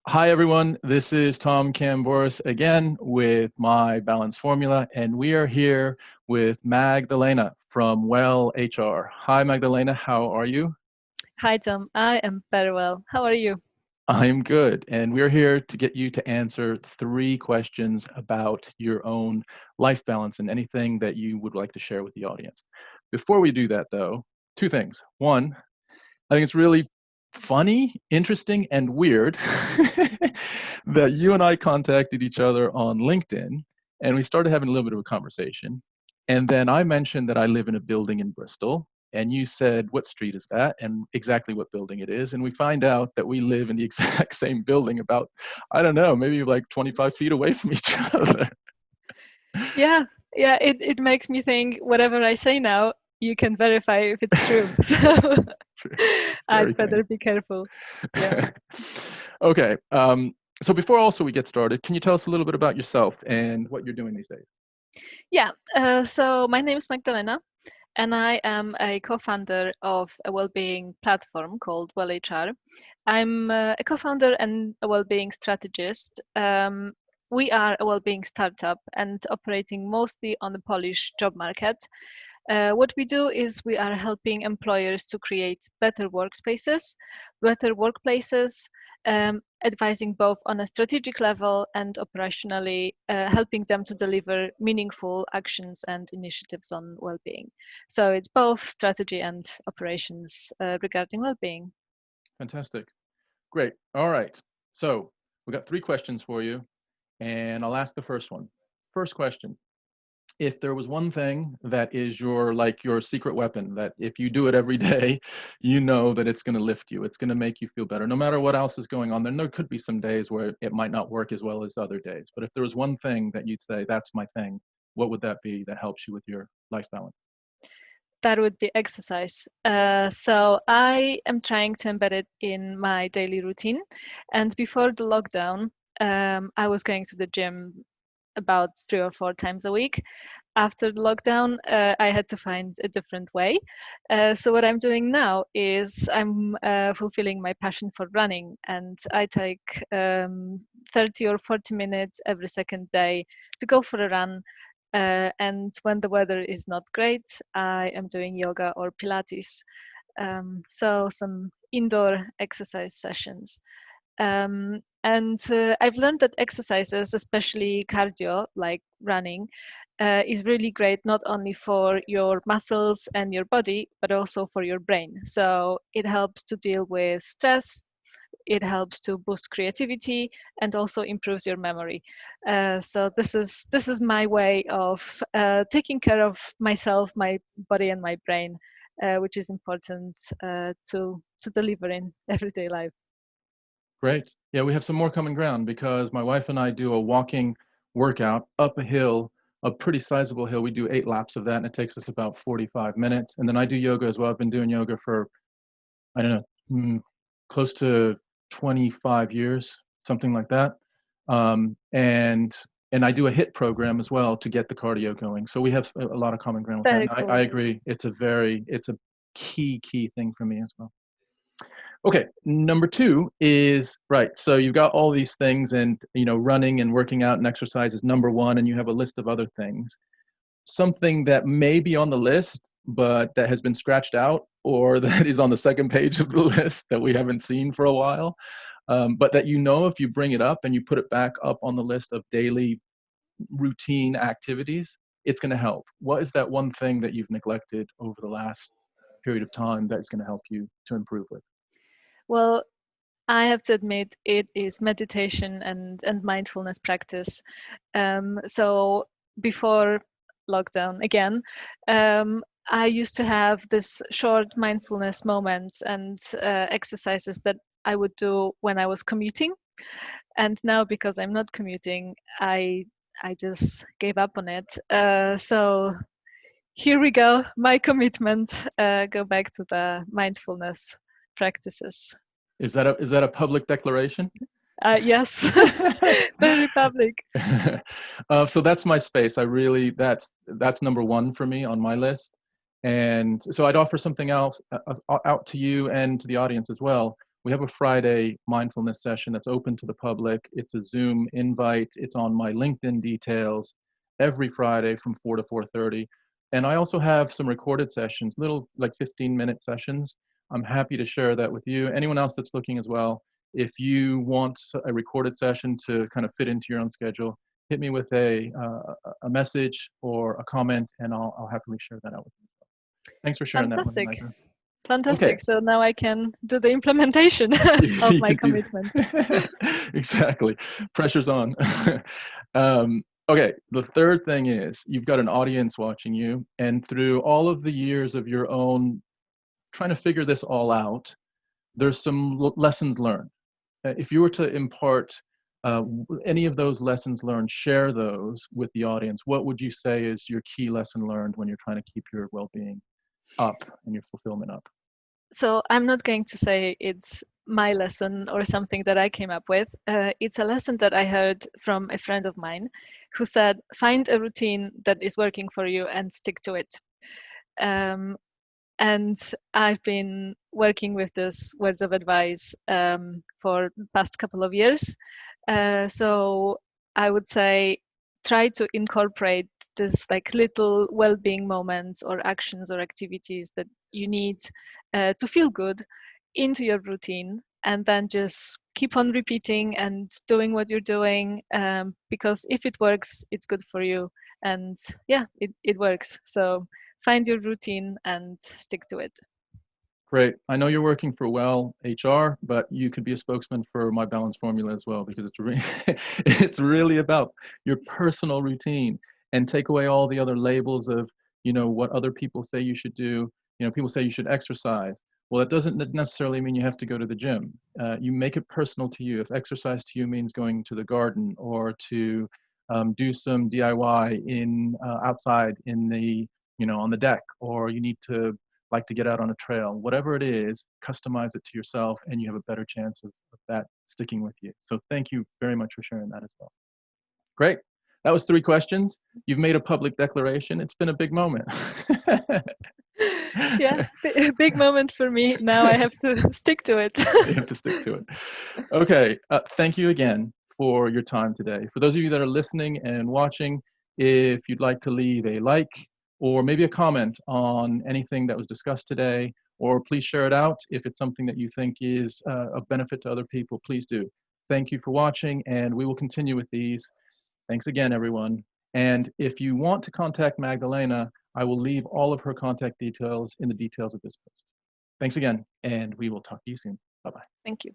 Hi, everyone. This is Tom Camboris again with My Balance Formula, and we are here with Magdalena from well.hr. Hi, Magdalena. How are you? Hi, Tom. I am very well. How are you? I'm good, and we're here to get you to answer three questions about your own life balance and anything that you would like to share with the audience. Before we do that, though, two things. One, I think it's really funny, interesting, and weird that you and I contacted each other on LinkedIn and we started having a little bit of a conversation. And then I mentioned that I live in a building in Bristol. And you said, what street is that? And exactly what building it is. And we find out that we live in the exact same building about, I don't know, maybe like 25 feet away from each other. Yeah, yeah, it makes me think whatever I say now, you can verify if it's true. It's very I'd funny. better be careful. Yeah. Okay. So before also we get started, can you tell us a little bit about yourself and what you're doing these days? Yeah. So my name is Magdalena, and I am a co-founder of a well-being platform called well.hr. I'm a co-founder and a well-being strategist. We are a well-being startup and operating mostly on the Polish job market. What we do is we are helping employers to create better workspaces, better workplaces, advising both on a strategic level and operationally, helping them to deliver meaningful actions and initiatives on well-being. So it's both strategy and operations regarding well-being. Fantastic. Great. All right. So we got three questions for you, and I'll ask the first one. First question. If there was one thing that is your secret weapon, that if you do it every day, you know that it's going to lift you, it's going to make you feel better, no matter what else is going on. Then there could be some days where it might not work as well as other days. But if there was one thing that you'd say, that's my thing, what would that be that helps you with your life balance? That would be exercise. So I am trying to embed it in my daily routine. And before the lockdown, I was going to the gym about 3 or 4 times a week. After the lockdown, I had to find a different way. So what I'm doing now is I'm fulfilling my passion for running, and I take 30 or 40 minutes every second day to go for a run. And when the weather is not great, I am doing yoga or Pilates. So some indoor exercise sessions. And I've learned that exercises, especially cardio, like running, is really great not only for your muscles and your body, but also for your brain. So it helps to deal with stress, it helps to boost creativity, and also improves your memory. So this is my way of taking care of myself, my body, and my brain, which is important to deliver in everyday life. Great. Yeah, we have some more common ground because my wife and I do a walking workout up a hill, a pretty sizable hill. We do 8 laps of that, and it takes us about 45 minutes. And then I do yoga as well. I've been doing yoga for, I don't know, close to 25 years, something like that. And I do a HIIT program as well to get the cardio going. So we have a lot of common ground with that. Very And I cool. agree. It's a key thing for me as well. Okay, number two is right. So you've got all these things, and running and working out and exercise is number one, and you have a list of other things. Something that may be on the list, but that has been scratched out, or that is on the second page of the list that we haven't seen for a while, but that if you bring it up and you put it back up on the list of daily routine activities, it's going to help. What is that one thing that you've neglected over the last period of time that's going to help you to improve with? Well, I have to admit it is meditation and mindfulness practice. So before lockdown again, I used to have this short mindfulness moments and exercises that I would do when I was commuting. And now because I'm not commuting, I just gave up on it. So here we go, my commitment. Go back to the mindfulness practices. Is that a public declaration? Yes, very public. So that's my space. That's number one for me on my list. And so I'd offer something else out to you and to the audience as well. we have a Friday mindfulness session that's open to the public. It's a Zoom invite. It's on my LinkedIn details every Friday from 4 to 4:30. And I also have some recorded sessions, little like 15-minute sessions. I'm happy to share that with you. Anyone else that's looking as well, if you want a recorded session to kind of fit into your own schedule, hit me with a message or a comment, and I'll happily share that out with you. Thanks for sharing that one, Fantastic. Magda. Fantastic. Okay. So now I can do the implementation of You my could do commitment. exactly. Pressure's on. Okay, the third thing is you've got an audience watching you, and through all of the years of your own trying to figure this all out, there's some lessons learned. If you were to impart any of those lessons learned, share those with the audience, what would you say is your key lesson learned when you're trying to keep your well-being up and your fulfillment up? So I'm not going to say it's my lesson or something that I came up with. It's a lesson that I heard from a friend of mine who said, find a routine that is working for you and stick to it. And I've been working with this words of advice for the past couple of years. So I would say try to incorporate this like little well-being moments or actions or activities that you need to feel good into your routine, and then just keep on repeating and doing what you're doing, because if it works, it's good for you. And yeah, it works. So find your routine and stick to it. Great. I know you're working for well.hr, but you could be a spokesman for MyBalanceFormula as well, because it's really about your personal routine, and take away all the other labels of, what other people say you should do. People say you should exercise. Well, it doesn't necessarily mean you have to go to the gym. You make it personal to you. If exercise to you means going to the garden or to do some DIY outside in on the deck, or you need to like to get out on a trail, whatever it is, customize it to yourself, and you have a better chance of that sticking with you. So thank you very much for sharing that as well. Great. That was 3 questions. You've made a public declaration. It's been a big moment. Yeah, big moment for me. Now I have to stick to it. You have to stick to it. Okay. Thank you again for your time today. For those of you that are listening and watching, if you'd like to leave a like or maybe a comment on anything that was discussed today, or please share it out if it's something that you think is of benefit to other people, please do. Thank you for watching, and we will continue with these. Thanks again, everyone. And if you want to contact Magdalena, I will leave all of her contact details in the details of this post. Thanks again, and we will talk to you soon. Bye-bye. Thank you.